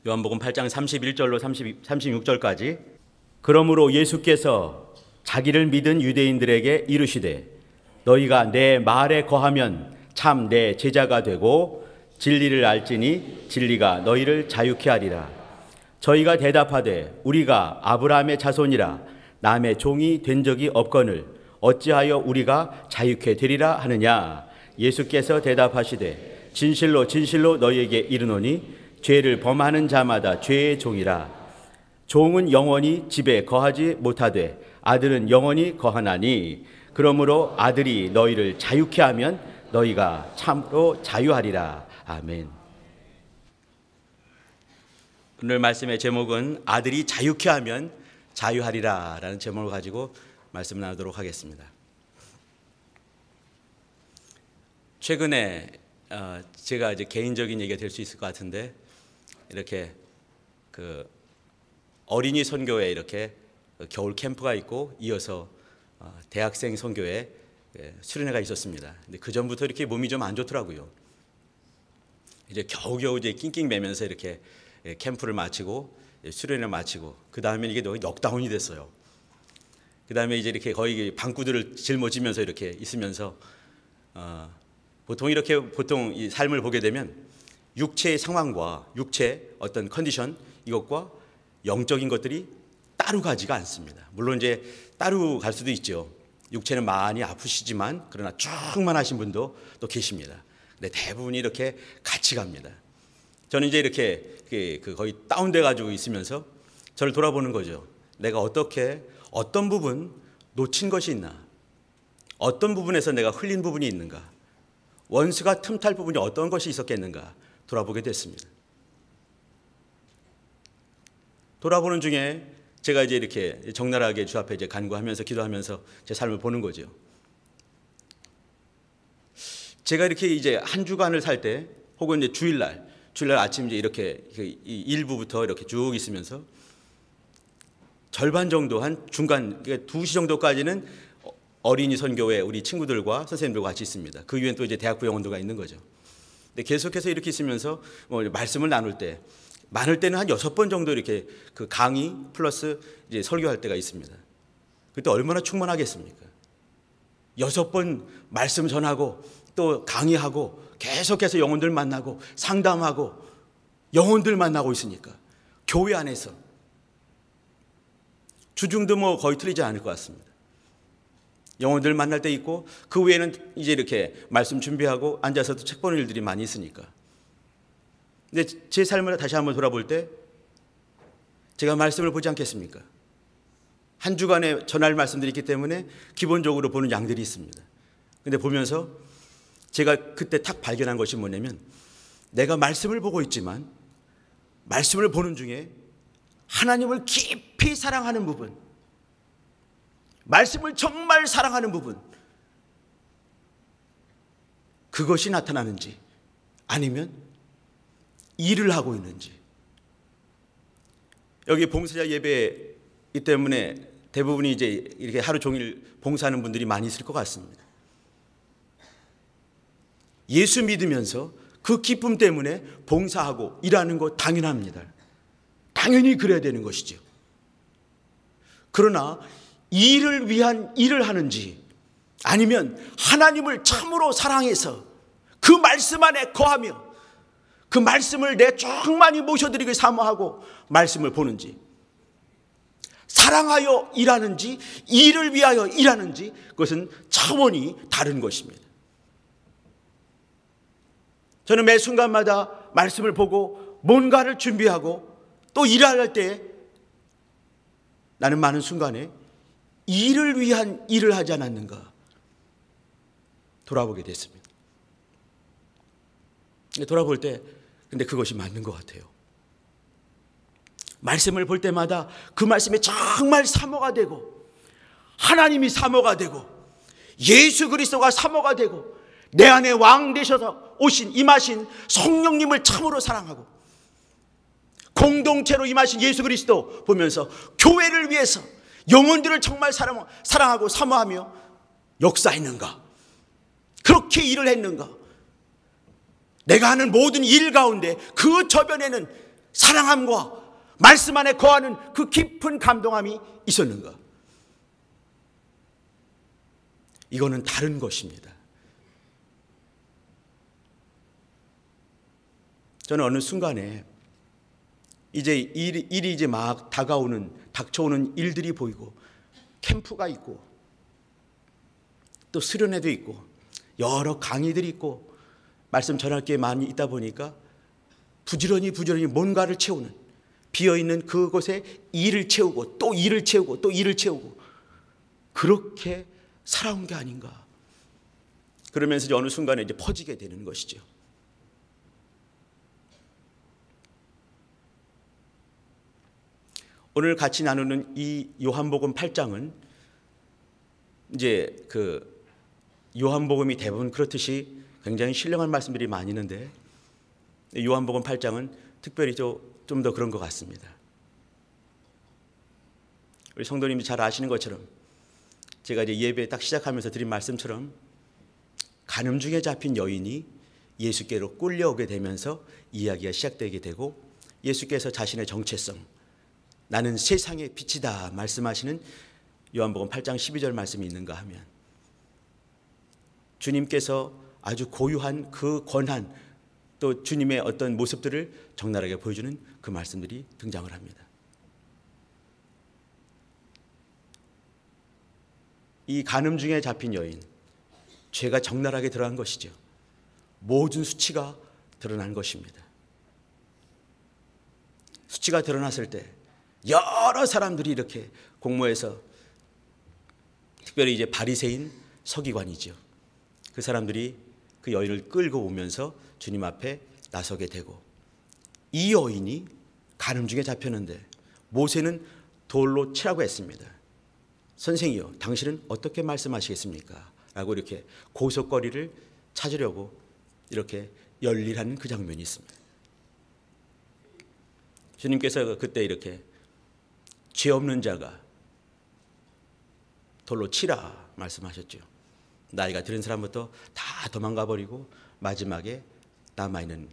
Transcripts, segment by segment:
요한복음 8장 31절로 36절까지 그러므로 예수께서 자기를 믿은 유대인들에게 이르시되 너희가 내 말에 거하면 참 내 제자가 되고 진리를 알지니 진리가 너희를 자유케 하리라. 저희가 대답하되 우리가 아브라함의 자손이라 남의 종이 된 적이 없거늘 어찌하여 우리가 자유케 되리라 하느냐. 예수께서 대답하시되 진실로 진실로 너희에게 이르노니 죄를 범하는 자마다 죄의 종이라. 종은 영원히 집에 거하지 못하되 아들은 영원히 거하나니 그러므로 아들이 너희를 자유케 하면 너희가 참으로 자유하리라. 아멘. 오늘 말씀의 제목은 아들이 자유케 하면 자유하리라 라는 제목을 가지고 말씀을 나누도록 하겠습니다. 최근에 제가 이제 개인적인 얘기가 될 수 있을 것 같은데 이렇게 그 어린이 선교회 이렇게 겨울 캠프가 있고 이어서 대학생 선교회 수련회가 있었습니다. 근데 그 전부터 이렇게 몸이 좀 안 좋더라고요. 이제 겨우겨우 이제 낑낑 매면서 이렇게 캠프를 마치고 수련회 마치고 그 다음에 이게 넉다운이 됐어요. 그 다음에 이제 이렇게 거의 방구들을 짊어지면서 이렇게 있으면서 보통 이 삶을 보게 되면 육체의 상황과 육체의 어떤 컨디션 이것과 영적인 것들이 따로 가지가 않습니다. 물론 이제 따로 갈 수도 있죠. 육체는 많이 아프시지만 그러나 충만하신 분도 또 계십니다. 근데 대부분이 이렇게 같이 갑니다. 저는 이제 이렇게 거의 다운돼 가지고 있으면서 저를 돌아보는 거죠. 내가 어떤 부분 놓친 것이 있나? 어떤 부분에서 내가 흘린 부분이 있는가? 원수가 틈탈 부분이 어떤 것이 있었겠는가? 돌아보게 됐습니다. 돌아보는 중에 제가 이제 이렇게 적나라하게 주 앞에 이제 간구하면서 기도하면서 제 삶을 보는 거죠. 제가 이렇게 이제 한 주간을 살 때 혹은 이제 주일날 아침 이제 이렇게 일부부터 이렇게 쭉 있으면서 절반 정도 한 중간 2시 정도까지는 어린이 선교회 우리 친구들과 선생님들과 같이 있습니다. 그 이후엔 또 이제 대학부 영혼들과 있는 거죠. 근데 계속해서 이렇게 있으면서 말씀을 나눌 때 많을 때는 한 6번 정도 이렇게 그 강의 플러스 이제 설교할 때가 있습니다. 그때 얼마나 충만하겠습니까? 6번 말씀 전하고 또 강의하고 계속해서 영혼들 만나고 상담하고 영혼들 만나고 있으니까 교회 안에서 주중도 거의 틀리지 않을 것 같습니다. 영혼들 만날 때 있고 그 외에는 이제 이렇게 말씀 준비하고 앉아서도 책 보는 일들이 많이 있으니까. 근데 제 삶을 다시 한번 돌아볼 때 제가 말씀을 보지 않겠습니까? 한 주간에 전할 말씀들이 있기 때문에 기본적으로 보는 양들이 있습니다. 근데 보면서 제가 그때 탁 발견한 것이 뭐냐면 내가 말씀을 보고 있지만 말씀을 보는 중에 하나님을 깊이 사랑하는 부분, 말씀을 정말 사랑하는 부분, 그것이 나타나는지 아니면 일을 하고 있는지. 여기 봉사자 예배이기 때문에 대부분이 이제 이렇게 하루 종일 봉사하는 분들이 많이 있을 것 같습니다. 예수 믿으면서 그 기쁨 때문에 봉사하고 일하는 거 당연합니다. 당연히 그래야 되는 것이죠. 그러나 일을 위한 일을 하는지 아니면 하나님을 참으로 사랑해서 그 말씀 안에 거하며 그 말씀을 내 충만히 모셔드리기 사모하고 말씀을 보는지, 사랑하여 일하는지 일을 위하여 일하는지 그것은 차원이 다른 것입니다. 저는 매 순간마다 말씀을 보고 뭔가를 준비하고 또 일할 때 나는 많은 순간에 일을 위한 일을 하지 않았는가 돌아보게 됐습니다. 돌아볼 때 근데 그것이 맞는 것 같아요. 말씀을 볼 때마다 그 말씀이 정말 사모가 되고 하나님이 사모가 되고 예수 그리스도가 사모가 되고 내 안에 왕 되셔서 임하신 성령님을 참으로 사랑하고 공동체로 임하신 예수 그리스도 보면서 교회를 위해서 영혼들을 정말 사랑하고 사모하며 역사했는가? 그렇게 일을 했는가? 내가 하는 모든 일 가운데 그 저변에는 사랑함과 말씀 안에 거하는 그 깊은 감동함이 있었는가? 이거는 다른 것입니다. 저는 어느 순간에 이제 일이 이제 막 닥쳐오는 일들이 보이고, 캠프가 있고, 또 수련회도 있고, 여러 강의들이 있고, 말씀 전할 게 많이 있다 보니까 부지런히 뭔가를 채우는, 비어있는 그곳에 일을 채우고 또 일을 채우고 또 일을 채우고, 그렇게 살아온 게 아닌가. 그러면서 이제 어느 순간에 이제 퍼지게 되는 것이죠. 오늘 같이 나누는 이 요한복음 8장은 이제 그 요한복음이 대부분 그렇듯이 굉장히 신령한 말씀들이 많이 있는데, 요한복음 8장은 특별히 좀 더 그런 것 같습니다. 우리 성도님이 잘 아시는 것처럼, 제가 이제 예배 딱 시작하면서 드린 말씀처럼, 간음 중에 잡힌 여인이 예수께로 끌려오게 되면서 이야기가 시작되게 되고, 예수께서 자신의 정체성, 나는 세상의 빛이다 말씀하시는 요한복음 8장 12절 말씀이 있는가 하면, 주님께서 아주 고유한 그 권한, 또 주님의 어떤 모습들을 적나라하게 보여주는 그 말씀들이 등장을 합니다. 이 간음 중에 잡힌 여인, 죄가 적나라하게 드러난 것이죠. 모든 수치가 드러난 것입니다. 수치가 드러났을 때 여러 사람들이 이렇게 공모해서, 특별히 이제 바리새인 서기관이죠, 그 사람들이 그 여인을 끌고 오면서 주님 앞에 나서게 되고, 이 여인이 간음 중에 잡혔는데 모세는 돌로 치라고 했습니다. 선생이요, 당신은 어떻게 말씀하시겠습니까? 라고 이렇게 고속거리를 찾으려고 이렇게 열일하는 그 장면이 있습니다. 주님께서 그때 이렇게 죄 없는 자가 돌로 치라 말씀하셨죠. 나이가 들은 사람부터 다 도망가 버리고 마지막에 남아있는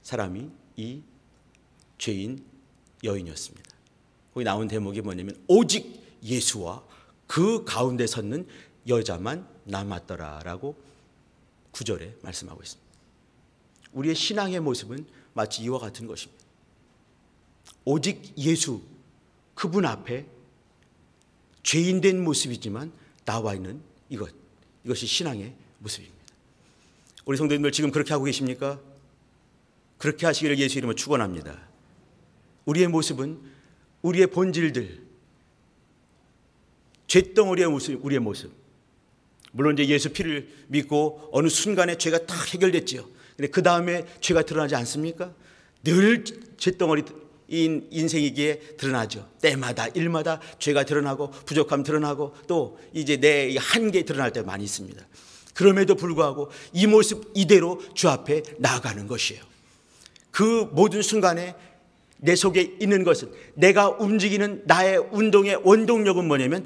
사람이 이 죄인 여인이었습니다. 거기 나온 대목이 뭐냐면, 오직 예수와 그 가운데 섰는 여자만 남았더라라고 9절에 말씀하고 있습니다. 우리의 신앙의 모습은 마치 이와 같은 것입니다. 오직 예수, 그분 앞에 죄인된 모습이지만 나와 있는 이것이 신앙의 모습입니다. 우리 성도님들 지금 그렇게 하고 계십니까? 그렇게 하시기를 예수 이름으로 축원합니다. 우리의 모습은, 우리의 본질들, 죄덩어리의 모습, 우리의 모습. 물론 이제 예수 피를 믿고 어느 순간에 죄가 딱 해결됐지요. 근데 그 다음에 죄가 드러나지 않습니까? 늘 죄덩어리 인생이기에 드러나죠. 때마다 일마다 죄가 드러나고 부족함 드러나고, 또 이제 내 한계 드러날 때 많이 있습니다. 그럼에도 불구하고 이 모습 이대로 주 앞에 나아가는 것이에요. 그 모든 순간에 내 속에 있는 것은, 내가 움직이는 나의 운동의 원동력은 뭐냐면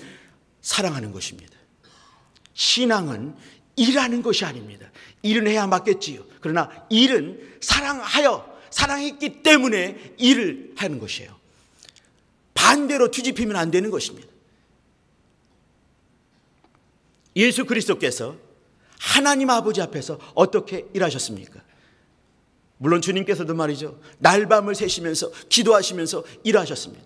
사랑하는 것입니다. 신앙은 일하는 것이 아닙니다. 일은 해야 맞겠지요. 그러나 일은 사랑했기 때문에 일을 하는 것이에요. 반대로 뒤집히면 안 되는 것입니다. 예수 그리스도께서 하나님 아버지 앞에서 어떻게 일하셨습니까? 물론 주님께서도 말이죠, 날밤을 새시면서 기도하시면서 일하셨습니다.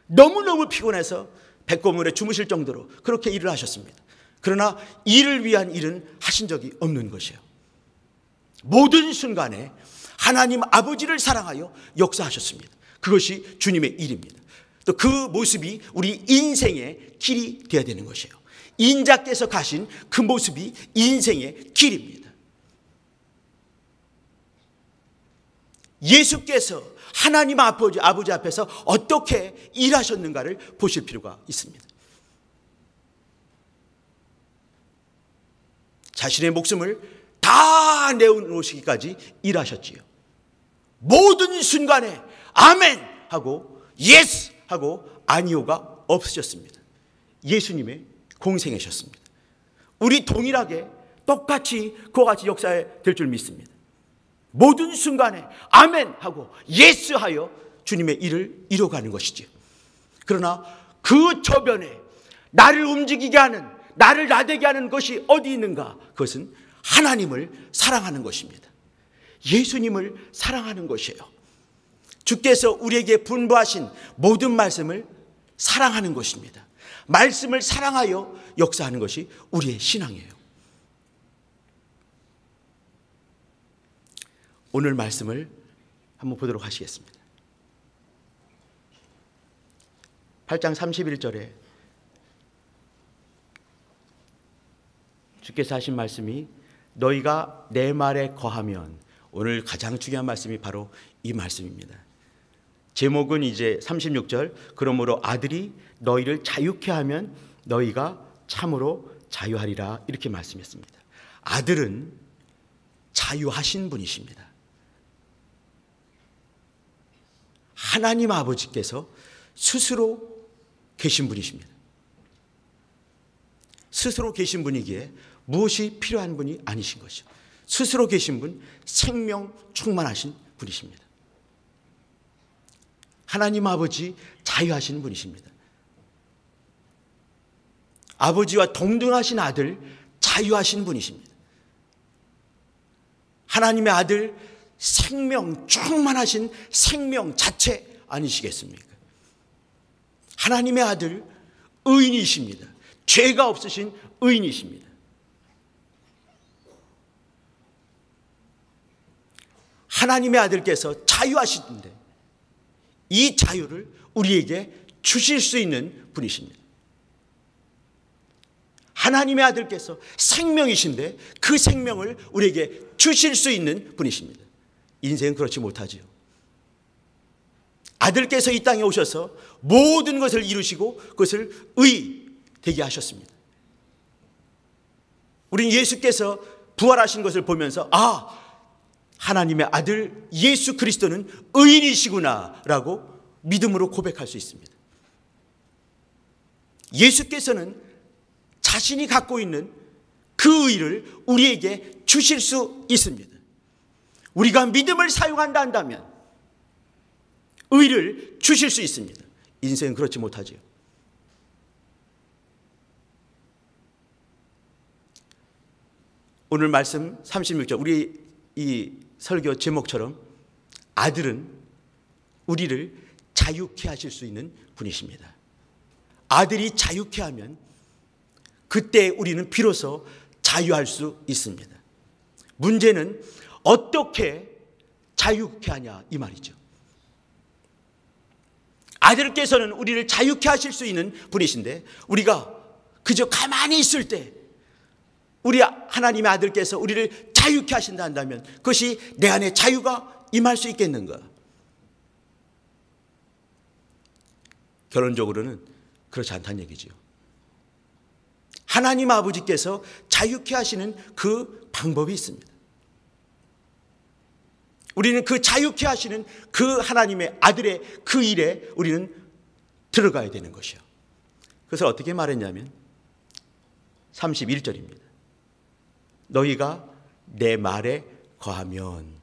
너무너무 피곤해서 백고문에 주무실 정도로 그렇게 일을 하셨습니다. 그러나 일을 위한 일은 하신 적이 없는 것이에요. 모든 순간에 하나님 아버지를 사랑하여 역사하셨습니다. 그것이 주님의 일입니다. 또 그 모습이 우리 인생의 길이 되어야 되는 것이에요. 인자께서 가신 그 모습이 인생의 길입니다. 예수께서 하나님 아버지 앞에서 어떻게 일하셨는가를 보실 필요가 있습니다. 자신의 목숨을 다 내어놓으시기까지 일하셨지요. 모든 순간에 아멘 하고 예스 하고 아니오가 없으셨습니다. 예수님의 모든 순간에 아멘 하고 예스 하여 주님의 일을 이뤄가는 것이죠. 그러나 그 저변에 나를 움직이게 하는, 나를 나대게 하는 것이 어디 있는가? 그것은 하나님을 사랑하는 것입니다. 예수님을 사랑하는 것이에요. 주께서 우리에게 분부하신 모든 말씀을 사랑하는 것입니다. 말씀을 사랑하여 역사하는 것이 우리의 신앙이에요. 오늘 말씀을 한번 보도록 하시겠습니다. 8장 31절에 주께서 하신 말씀이 너희가 내 말에 거하면, 오늘 가장 중요한 말씀이 바로 이 말씀입니다. 제목은 이제 36절, 그러므로 아들이 너희를 자유케 하면 너희가 참으로 자유하리라, 이렇게 말씀했습니다. 아들은 자유하신 분이십니다. 하나님 아버지께서 스스로 계신 분이십니다. 스스로 계신 분이기에 무엇이 필요한 분이 아니신 것이죠. 스스로 계신 분, 생명 충만하신 분이십니다. 하나님 아버지 자유하신 분이십니다. 아버지와 동등하신 아들 자유하신 분이십니다. 하나님의 아들 생명 충만하신 생명 자체 아니시겠습니까? 하나님의 아들 의인이십니다. 죄가 없으신 의인이십니다. 하나님의 아들께서 자유하시는데 이 자유를 우리에게 주실 수 있는 분이십니다. 하나님의 아들께서 생명이신데 그 생명을 우리에게 주실 수 있는 분이십니다. 인생은 그렇지 못하지요. 아들께서 이 땅에 오셔서 모든 것을 이루시고 그것을 의 되게 하셨습니다. 우리는 예수께서 부활하신 것을 보면서 하나님의 아들 예수 그리스도는 의인이시구나 라고 믿음으로 고백할 수 있습니다. 예수께서는 자신이 갖고 있는 그 의를 우리에게 주실 수 있습니다. 우리가 믿음을 사용한다 한다면 의를 주실 수 있습니다. 인생은 그렇지 못하지요. 오늘 말씀 36절, 우리 이 설교 제목처럼 아들은 우리를 자유케 하실 수 있는 분이십니다. 아들이 자유케 하면 그때 우리는 비로소 자유할 수 있습니다. 문제는 어떻게 자유케 하냐 이 말이죠. 아들께서는 우리를 자유케 하실 수 있는 분이신데 우리가 그저 가만히 있을 때 우리 하나님의 아들께서 우리를 자유케 하신다 한다면 그것이 내 안에 자유가 임할 수 있겠는가? 결론적으로는 그렇지 않다는 얘기지요. 하나님 아버지께서 자유케 하시는 그 방법이 있습니다. 우리는 그 자유케 하시는 그 하나님의 아들의 그 일에 우리는 들어가야 되는 것이요. 그래서 어떻게 말했냐면 31절입니다. 너희가 내 말에 거하면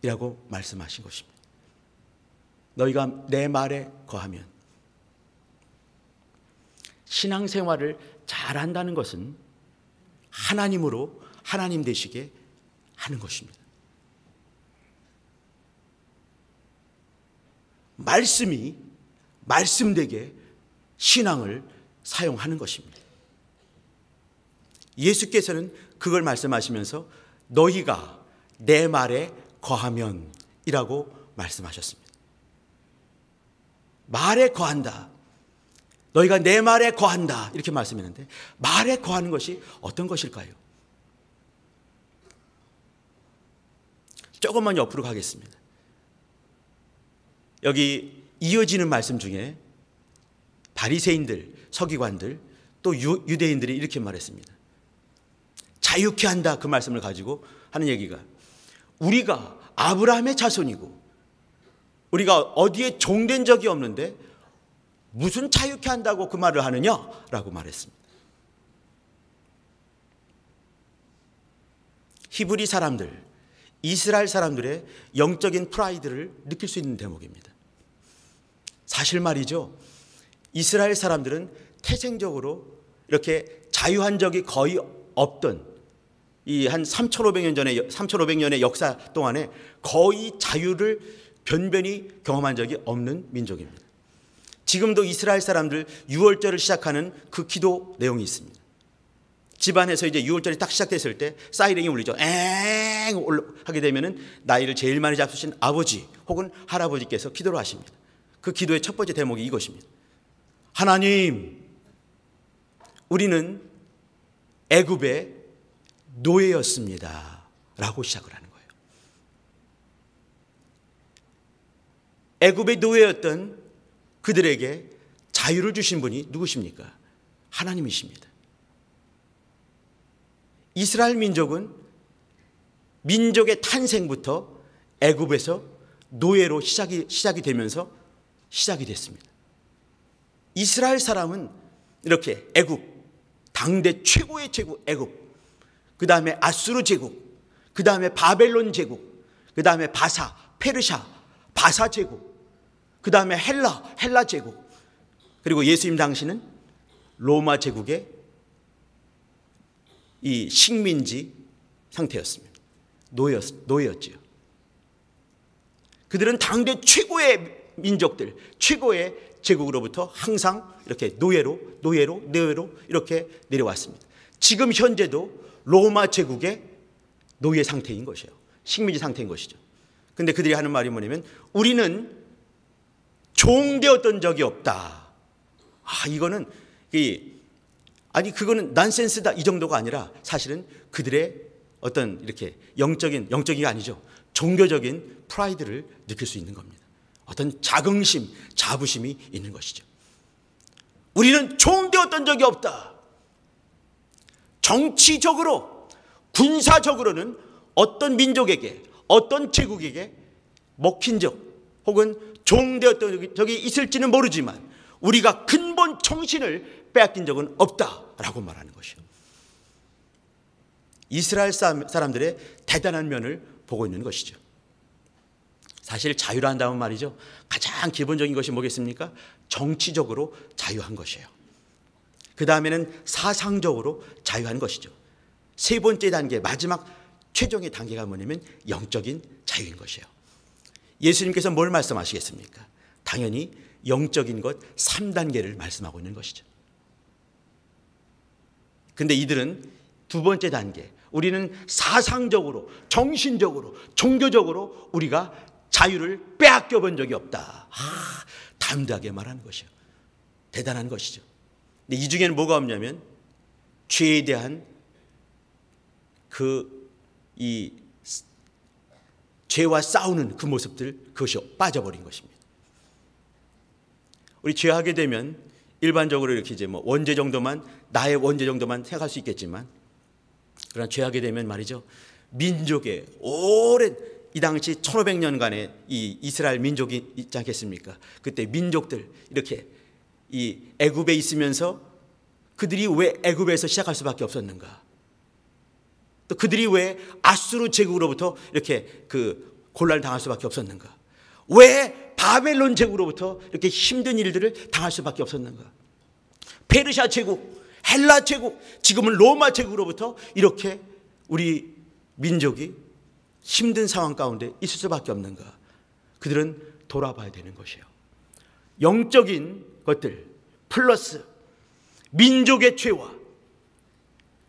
이라고 말씀하신 것입니다. 너희가 내 말에 거하면. 신앙생활을 잘한다는 것은 하나님으로 하나님 되시게 하는 것입니다. 말씀이 말씀되게 신앙을 사용하는 것입니다. 예수께서는 그걸 말씀하시면서 너희가 내 말에 거하면 이라고 말씀하셨습니다. 말에 거한다. 너희가 내 말에 거한다. 이렇게 말씀했는데 말에 거하는 것이 어떤 것일까요? 조금만 옆으로 가겠습니다. 여기 이어지는 말씀 중에 바리새인들, 서기관들, 또 유대인들이 이렇게 말했습니다. 자유케 한다 그 말씀을 가지고 하는 얘기가 우리가 아브라함의 자손이고 우리가 어디에 종된 적이 없는데 무슨 자유케 한다고 그 말을 하느냐라고 말했습니다. 히브리 사람들, 이스라엘 사람들의 영적인 프라이드를 느낄 수 있는 대목입니다. 사실 말이죠. 이스라엘 사람들은 태생적으로 이렇게 자유한 적이 거의 없던 이 한 3,500년의 역사 동안에 거의 자유를 변변히 경험한 적이 없는 민족입니다. 지금도 이스라엘 사람들 유월절을 시작하는 그 기도 내용이 있습니다. 집안에서 이제 유월절이 딱 시작됐을 때 사이렌이 울리죠. 엥 하게 되면은 나이를 제일 많이 잡수신 아버지 혹은 할아버지께서 기도를 하십니다. 그 기도의 첫 번째 대목이 이것입니다. 하나님, 우리는 애굽의 노예였습니다 라고 시작을 하는 거예요. 애굽의 노예였던 그들에게 자유를 주신 분이 누구십니까? 하나님이십니다. 이스라엘 민족은 민족의 탄생부터 애굽에서 노예로 시작이 되면서 시작이 됐습니다. 이스라엘 사람은 이렇게 애굽, 당대 최고의 제국 애굽, 그 다음에 아수르 제국, 그 다음에 바벨론 제국, 그 다음에 바사, 페르샤, 바사 제국, 그 다음에 헬라 제국, 그리고 예수님 당시는 로마 제국의 이 식민지 상태였습니다. 노예였지요. 그들은 당대 최고의 민족들, 최고의 제국으로부터 항상 이렇게 노예로 이렇게 내려왔습니다. 지금 현재도 로마 제국의 노예 상태인 것이에요. 식민지 상태인 것이죠. 근데 그들이 하는 말이 뭐냐면 우리는 종되었던 적이 없다. 이거는 그거는 난센스다 이 정도가 아니라 사실은 그들의 어떤 이렇게 영적이 아니죠. 종교적인 프라이드를 느낄 수 있는 겁니다. 어떤 자긍심, 자부심이 있는 것이죠. 우리는 종되었던 적이 없다. 정치적으로, 군사적으로는 어떤 민족에게, 어떤 제국에게 먹힌 적 혹은 종되었던 적이 있을지는 모르지만 우리가 근본 정신을 빼앗긴 적은 없다라고 말하는 것이요. 이스라엘 사람들의 대단한 면을 보고 있는 것이죠. 사실 자유라 한다면 말이죠. 가장 기본적인 것이 뭐겠습니까? 정치적으로 자유한 것이에요. 그 다음에는 사상적으로 자유한 것이죠. 세 번째 단계, 마지막 최종의 단계가 뭐냐면 영적인 자유인 것이에요. 예수님께서 뭘 말씀하시겠습니까? 당연히 영적인 것 3단계를 말씀하고 있는 것이죠. 근데 이들은 두 번째 단계, 우리는 사상적으로, 정신적으로, 종교적으로 우리가 자유를 빼앗겨 본 적이 없다. 담대하게 말하는 것이요. 대단한 것이죠. 근데 이 중에는 뭐가 없냐면 죄에 대한 이 죄와 싸우는 그 모습들, 그것이 빠져버린 것입니다. 우리 죄하게 되면 일반적으로 이렇게 이제 원죄 정도만, 나의 원죄 정도만 생각할 수 있겠지만, 그러나 죄하게 되면 말이죠, 민족의 오랜 이 당시 1500년간의 이 이스라엘 민족이 있지 않겠습니까? 그때 민족들 이렇게 이 애굽에 있으면서 그들이 왜 애굽에서 시작할 수밖에 없었는가? 또 그들이 왜 아수르 제국으로부터 이렇게 그 곤란을 당할 수밖에 없었는가? 왜 바벨론 제국으로부터 이렇게 힘든 일들을 당할 수밖에 없었는가? 페르시아 제국, 헬라 제국, 지금은 로마 제국으로부터 이렇게 우리 민족이 힘든 상황 가운데 있을 수밖에 없는가? 그들은 돌아봐야 되는 것이에요. 영적인 것들 플러스 민족의 죄와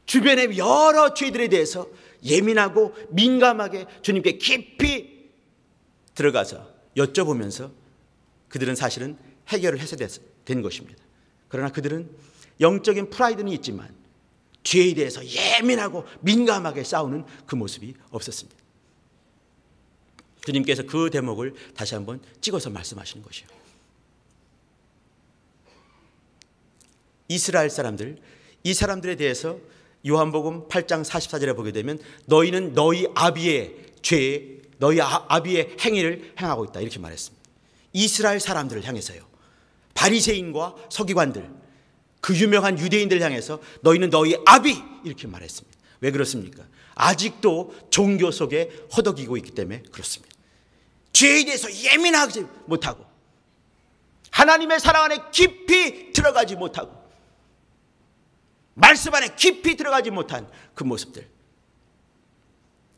주변의 여러 죄들에 대해서 예민하고 민감하게 주님께 깊이 들어가서 여쭤보면서 그들은 사실은 해결을 해서 된 것입니다. 그러나 그들은 영적인 프라이드는 있지만 죄에 대해서 예민하고 민감하게 싸우는 그 모습이 없었습니다. 주님께서 그 대목을 다시 한번 찍어서 말씀하시는 것이에요. 이스라엘 사람들, 이 사람들에 대해서 요한복음 8장 44절에 보게 되면 너희는 너희 아비의 죄, 너희 아비의 행위를 행하고 있다 이렇게 말했습니다. 이스라엘 사람들을 향해서요. 바리새인과 서기관들, 그 유명한 유대인들을 향해서 너희는 너희 아비 이렇게 말했습니다. 왜 그렇습니까? 아직도 종교 속에 허덕이고 있기 때문에 그렇습니다. 죄에 대해서 예민하지 못하고 하나님의 사랑 안에 깊이 들어가지 못하고 말씀 안에 깊이 들어가지 못한 그 모습들,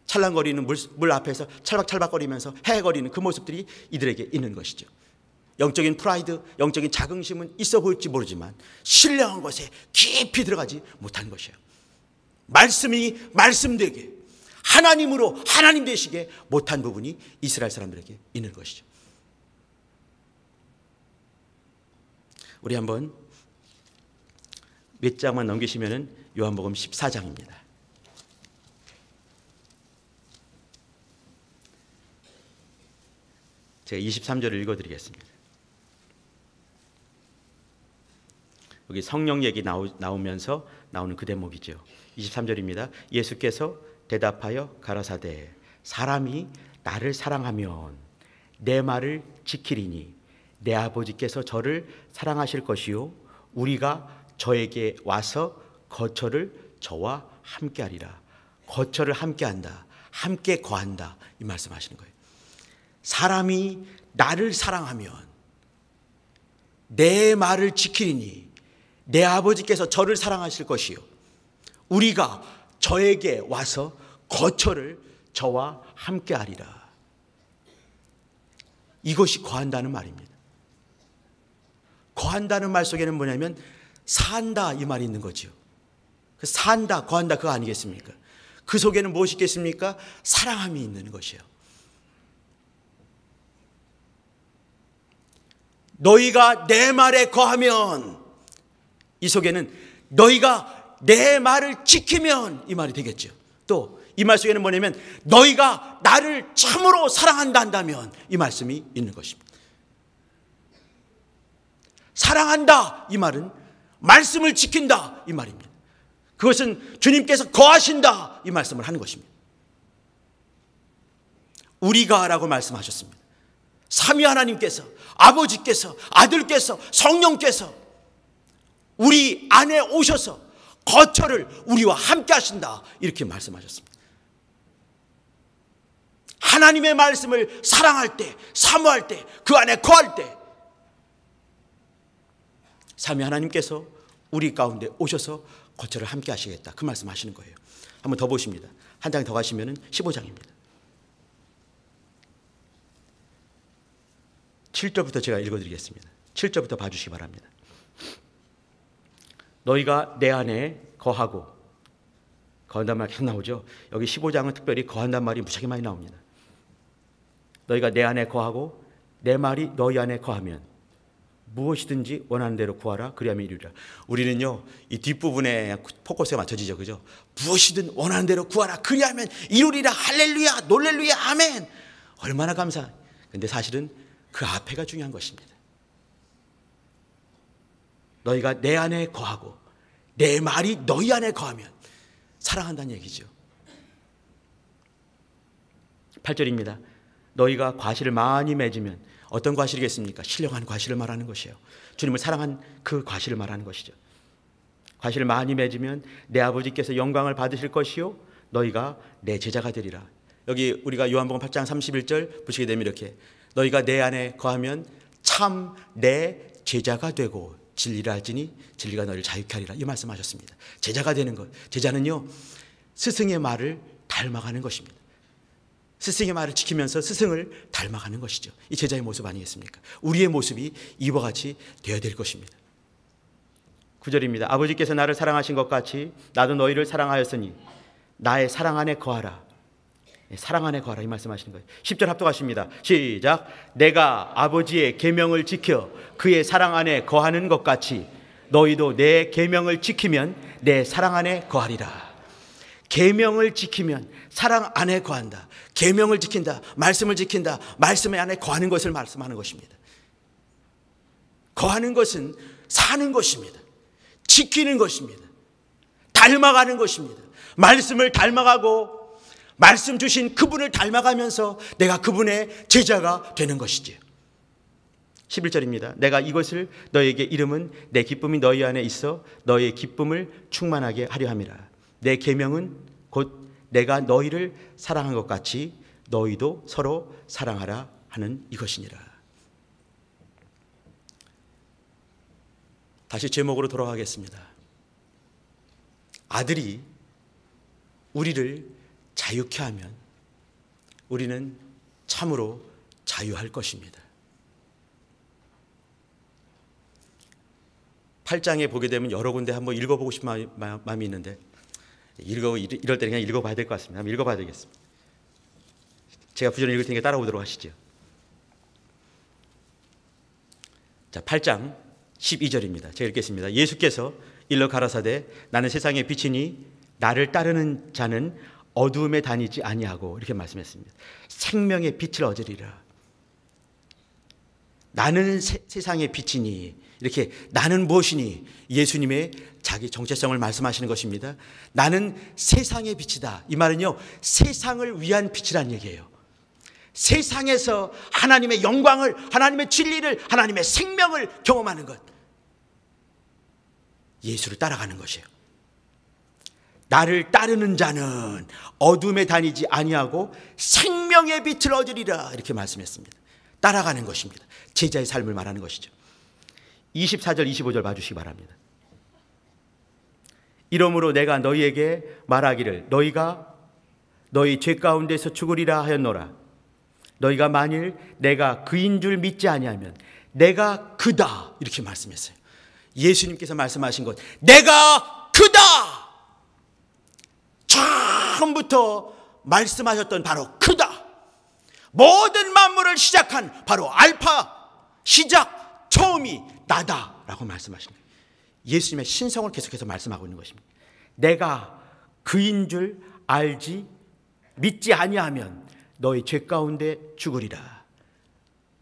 찰랑거리는 물 앞에서 찰박찰박거리면서 헤헤거리는 그 모습들이 이들에게 있는 것이죠. 영적인 프라이드, 영적인 자긍심은 있어 보일지 모르지만 신령한 것에 깊이 들어가지 못한 것이에요. 말씀이 말씀되게, 하나님으로 하나님 되시게 못한 부분이 이스라엘 사람들에게 있는 것이죠. 우리 한번 몇 장만 넘기시면은 요한복음 14장입니다. 제가 23절을 읽어드리겠습니다. 여기 성령 얘기 나오면서 나오는 그 대목이죠. 23절입니다. 예수께서 대답하여 가라사대 사람이 나를 사랑하면 내 말을 지키리니 내 아버지께서 저를 사랑하실 것이요 우리가 저에게 와서 거처를 저와 함께하리라. 거처를 함께한다, 함께 거한다, 이 말씀하시는 거예요. 사람이 나를 사랑하면 내 말을 지키리니 내 아버지께서 저를 사랑하실 것이요 우리가 저에게 와서 거처를 저와 함께하리라. 이것이 거한다는 말입니다. 거한다는 말 속에는 뭐냐면 산다 이 말이 있는 거죠. 산다, 거한다 그거 아니겠습니까? 그 속에는 무엇이 있겠습니까? 사랑함이 있는 것이에요. 너희가 내 말에 거하면, 이 속에는 너희가 내 말을 지키면 이 말이 되겠죠. 또 이 말 속에는 뭐냐면 너희가 나를 참으로 사랑한다 한다면 이 말씀이 있는 것입니다. 사랑한다 이 말은 말씀을 지킨다 이 말입니다. 그것은 주님께서 거하신다 이 말씀을 하는 것입니다. 우리가 라고 말씀하셨습니다. 삼위 하나님께서, 아버지께서, 아들께서, 성령께서 우리 안에 오셔서 거처를 우리와 함께 하신다 이렇게 말씀하셨습니다. 하나님의 말씀을 사랑할 때, 사모할 때, 그 안에 거할 때 삼위 하나님께서 우리 가운데 오셔서 거처를 함께 하시겠다 그 말씀하시는 거예요. 한번 더 보십니다. 한 장 더 가시면 15장입니다. 7절부터 제가 읽어드리겠습니다. 7절부터 봐주시기 바랍니다. 너희가 내 안에 거하고, 거한단 말 계속 나오죠. 여기 15장은 특별히 거한단 말이 무지하게 많이 나옵니다. 너희가 내 안에 거하고 내 말이 너희 안에 거하면 무엇이든지 원하는 대로 구하라 그리하면 이루리라. 우리는요 이 뒷부분에 포커스가 맞춰지죠, 그죠? 무엇이든 원하는 대로 구하라 그리하면 이루리라. 할렐루야, 놀렐루야, 아멘. 얼마나 감사. 근데 사실은 그 앞에가 중요한 것입니다. 너희가 내 안에 거하고 내 말이 너희 안에 거하면 사랑한다는 얘기죠. 8절입니다. 너희가 과실을 많이 맺으면, 어떤 과실이겠습니까? 신령한 과실을 말하는 것이에요. 주님을 사랑한 그 과실을 말하는 것이죠. 과실을 많이 맺으면 내 아버지께서 영광을 받으실 것이요 너희가 내 제자가 되리라. 여기 우리가 요한복음 8장 31절 보시게 되면 이렇게 너희가 내 안에 거하면 참 내 제자가 되고 진리를 알지니 진리가 너희를 자유케 하리라. 이 말씀하셨습니다. 제자가 되는 것, 제자는요 스승의 말을 닮아가는 것입니다. 스승의 말을 지키면서 스승을 닮아가는 것이죠. 이 제자의 모습 아니겠습니까? 우리의 모습이 이와 같이 되어야 될 것입니다. 9절입니다. 아버지께서 나를 사랑하신 것 같이 나도 너희를 사랑하였으니 나의 사랑 안에 거하라. 사랑 안에 거하라 이 말씀하시는 거예요. 10절 합독하십니다. 시작. 내가 아버지의 계명을 지켜 그의 사랑 안에 거하는 것 같이 너희도 내 계명을 지키면 내 사랑 안에 거하리라. 계명을 지키면 사랑 안에 거한다. 계명을 지킨다, 말씀을 지킨다, 말씀 안에 거하는 것을 말씀하는 것입니다. 거하는 것은 사는 것입니다. 지키는 것입니다. 닮아가는 것입니다. 말씀을 닮아가고 말씀 주신 그분을 닮아가면서 내가 그분의 제자가 되는 것이지요. 11절입니다. 내가 이것을 너희에게 이름은 내 기쁨이 너희 안에 있어 너희의 기쁨을 충만하게 하려 함이라. 내 계명은 곧 내가 너희를 사랑한 것 같이 너희도 서로 사랑하라 하는 이것이니라. 다시 제목으로 돌아가겠습니다. 아들이 우리를 자유케 하면 우리는 참으로 자유할 것입니다. 8장에 보게 되면 여러 군데 한번 읽어보고 싶은 마음이 있는데 이럴 때 그냥 읽어봐야 될 것 같습니다. 한번 읽어봐야 되겠습니다. 제가 부전을 읽을 테니까 따라오도록 하시죠. 자, 8장 12절입니다. 제가 읽겠습니다. 예수께서 일러 가라사대 나는 세상의 빛이니 나를 따르는 자는 어두움에 다니지 아니하고 이렇게 말씀했습니다. 생명의 빛을 얻으리라. 나는 세상의 빛이니 이렇게 나는 무엇이니 예수님의 자기 정체성을 말씀하시는 것입니다. 나는 세상의 빛이다. 이 말은요, 세상을 위한 빛이란 얘기예요. 세상에서 하나님의 영광을, 하나님의 진리를, 하나님의 생명을 경험하는 것, 예수를 따라가는 것이에요. 나를 따르는 자는 어둠에 다니지 아니하고 생명의 빛을 얻으리라 이렇게 말씀했습니다. 따라가는 것입니다. 제자의 삶을 말하는 것이죠. 24절 25절 봐주시기 바랍니다. 이러므로 내가 너희에게 말하기를 너희가 너희 죄 가운데서 죽으리라 하였노라. 너희가 만일 내가 그인 줄 믿지 아니하면 내가 그다 이렇게 말씀했어요. 예수님께서 말씀하신 것, 내가 그다. 처음부터 말씀하셨던 바로 그다. 모든 만물을 시작한 바로 알파, 시작, 처음이 나다라고 말씀하신 거예요. 예수님의 신성을 계속해서 말씀하고 있는 것입니다. 내가 그인 줄 알지 믿지 아니하면 너희 죄 가운데 죽으리라.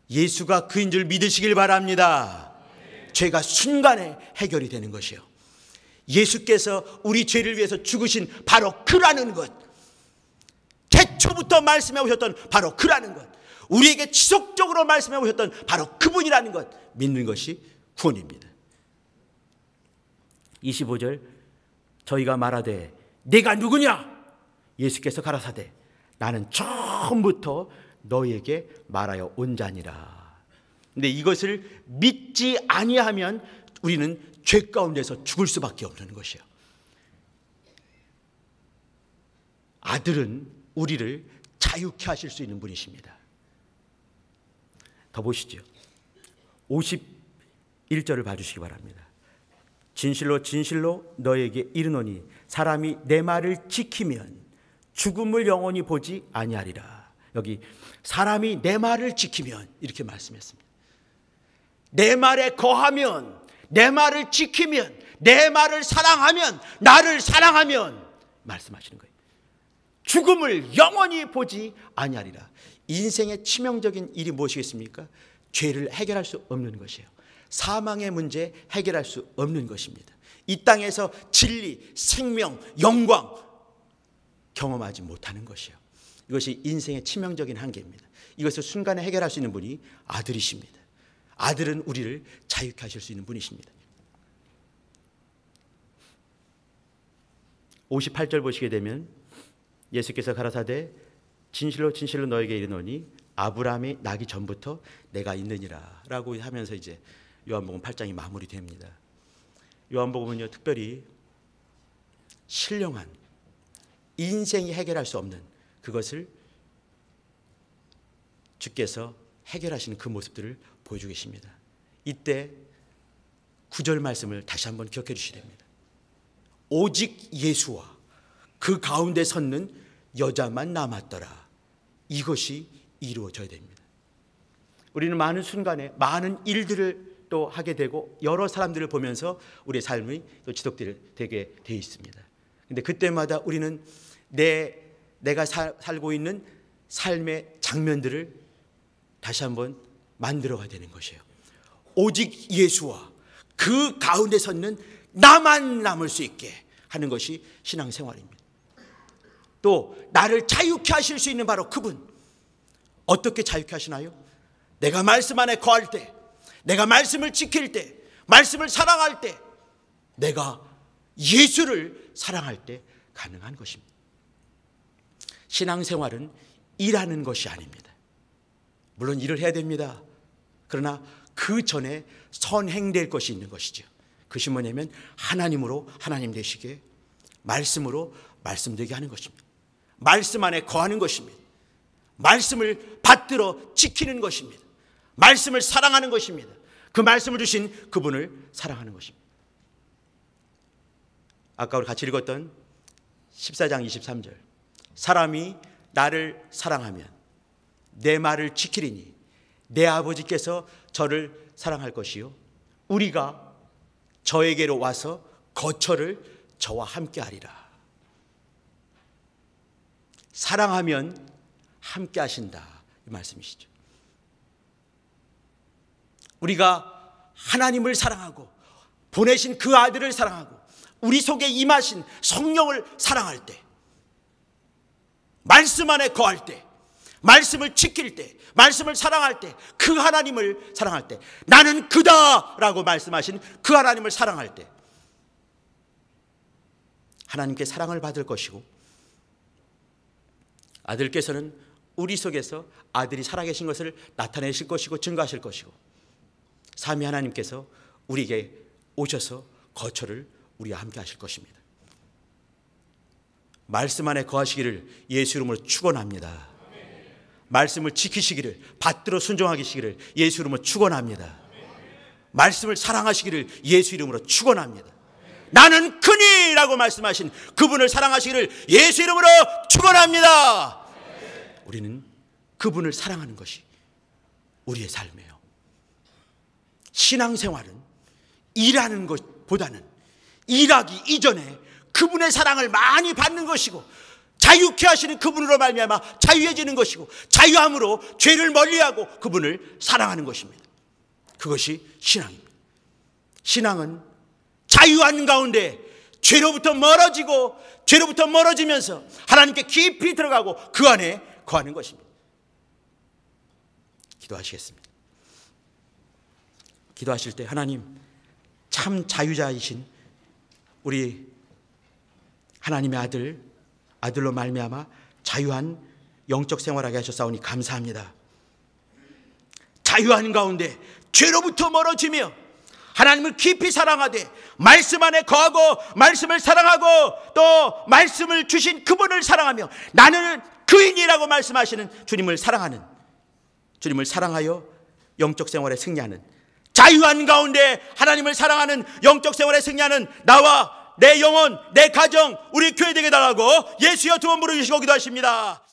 예수가 그인 줄 믿으시길 바랍니다. 죄가 순간에 해결이 되는 것이요. 예수께서 우리 죄를 위해서 죽으신 바로 그라는 것, 태초부터 말씀해 오셨던 바로 그라는 것, 우리에게 지속적으로 말씀해 오셨던 바로 그분이라는 것 믿는 것이 구원입니다. 25절 저희가 말하되 네가 누구냐? 예수께서 가라사대 나는 처음부터 너희에게 말하여 온 자니라. 근데 이것을 믿지 아니하면 우리는 죄 가운데서 죽을 수밖에 없는 것이에요. 아들은 우리를 자유케 하실 수 있는 분이십니다. 더 보시죠. 51절을 봐주시기 바랍니다. 진실로 진실로 너에게 이르노니 사람이 내 말을 지키면 죽음을 영원히 보지 아니하리라. 여기 사람이 내 말을 지키면 이렇게 말씀했습니다. 내 말에 거하면, 내 말을 지키면, 내 말을 사랑하면, 나를 사랑하면 말씀하시는 거예요. 죽음을 영원히 보지 아니하리라. 인생의 치명적인 일이 무엇이겠습니까? 죄를 해결할 수 없는 것이에요. 사망의 문제 해결할 수 없는 것입니다. 이 땅에서 진리, 생명, 영광 경험하지 못하는 것이에요. 이것이 인생의 치명적인 한계입니다. 이것을 순간에 해결할 수 있는 분이 아들이십니다. 아들은 우리를 자유케 하실 수 있는 분이십니다. 58절 보시게 되면 예수께서 가라사대 진실로 진실로 너에게 이르노니 아브라함이 나기 전부터 내가 있느니라 라고 하면서 이제 요한복음 8장이 마무리됩니다. 요한복음은요, 특별히 신령한 인생이 해결할 수 없는 그것을 주께서 해결하시는 그 모습들을 보여주고 계십니다. 이때 9절 말씀을 다시 한번 기억해 주시야 됩니다. 오직 예수와 그 가운데 섰는 여자만 남았더라. 이것이 이루어져야 됩니다. 우리는 많은 순간에 많은 일들을 또 하게 되고 여러 사람들을 보면서 우리의 삶이 또 지속되게 되어 있습니다. 근데 그때마다 우리는 내가 살고 있는 삶의 장면들을 다시 한번 만들어가야 되는 것이에요. 오직 예수와 그 가운데 섰는 나만 남을 수 있게 하는 것이 신앙생활입니다. 또 나를 자유케 하실 수 있는 바로 그분, 어떻게 자유케 하시나요? 내가 말씀 안에 거할 때, 내가 말씀을 지킬 때, 말씀을 사랑할 때, 내가 예수를 사랑할 때 가능한 것입니다. 신앙생활은 일하는 것이 아닙니다. 물론 일을 해야 됩니다. 그러나 그 전에 선행될 것이 있는 것이죠. 그것이 뭐냐면 하나님으로 하나님 되시게, 말씀으로 말씀 되게 하는 것입니다. 말씀 안에 거하는 것입니다. 말씀을 받들어 지키는 것입니다. 말씀을 사랑하는 것입니다. 그 말씀을 주신 그분을 사랑하는 것입니다. 아까 우리 같이 읽었던 14장 23절, 사람이 나를 사랑하면 내 말을 지키리니 내 아버지께서 저를 사랑할 것이요 우리가 저에게로 와서 거처를 저와 함께 하리라. 사랑하면 함께 하신다, 이 말씀이시죠. 우리가 하나님을 사랑하고 보내신 그 아들을 사랑하고 우리 속에 임하신 성령을 사랑할 때, 말씀 안에 거할 때, 말씀을 지킬 때, 말씀을 사랑할 때, 그 하나님을 사랑할 때, 나는 그다라고 말씀하신 그 하나님을 사랑할 때 하나님께 사랑을 받을 것이고, 아들께서는 우리 속에서 아들이 살아계신 것을 나타내실 것이고 증거하실 것이고, 삼위 하나님께서 우리에게 오셔서 거처를 우리와 함께 하실 것입니다. 말씀 안에 거하시기를 예수 이름으로 축원합니다. 말씀을 지키시기를, 받들어 순종하시기를 예수 이름으로 축원합니다. 말씀을 사랑하시기를 예수 이름으로 축원합니다. 나는 크니라고 말씀하신 그분을 사랑하시기를 예수 이름으로 축원합니다. 우리는 그분을 사랑하는 것이 우리의 삶이에요. 신앙생활은 일하는 것보다는 일하기 이전에 그분의 사랑을 많이 받는 것이고, 자유케 하시는 그분으로 말미암아 자유해지는 것이고, 자유함으로 죄를 멀리하고 그분을 사랑하는 것입니다. 그것이 신앙입니다. 신앙은 자유한 가운데 죄로부터 멀어지고, 죄로부터 멀어지면서 하나님께 깊이 들어가고 그 안에 거하는 것입니다. 기도하시겠습니다. 기도하실 때 하나님, 참 자유자이신 우리 하나님의 아들로 말미암아 자유한 영적 생활하게 하셨사오니 감사합니다. 자유한 가운데 죄로부터 멀어지며 하나님을 깊이 사랑하되 말씀 안에 거하고 말씀을 사랑하고 또 말씀을 주신 그분을 사랑하며 나는 그인이라고 말씀하시는 주님을 사랑하는, 주님을 사랑하여 영적 생활에 승리하는, 자유한 가운데 하나님을 사랑하는 영적 생활에 승리하는 나와 내 영혼, 내 가정, 우리 교회 되게 달라고 예수여 두 번 부르시고 기도하십니다.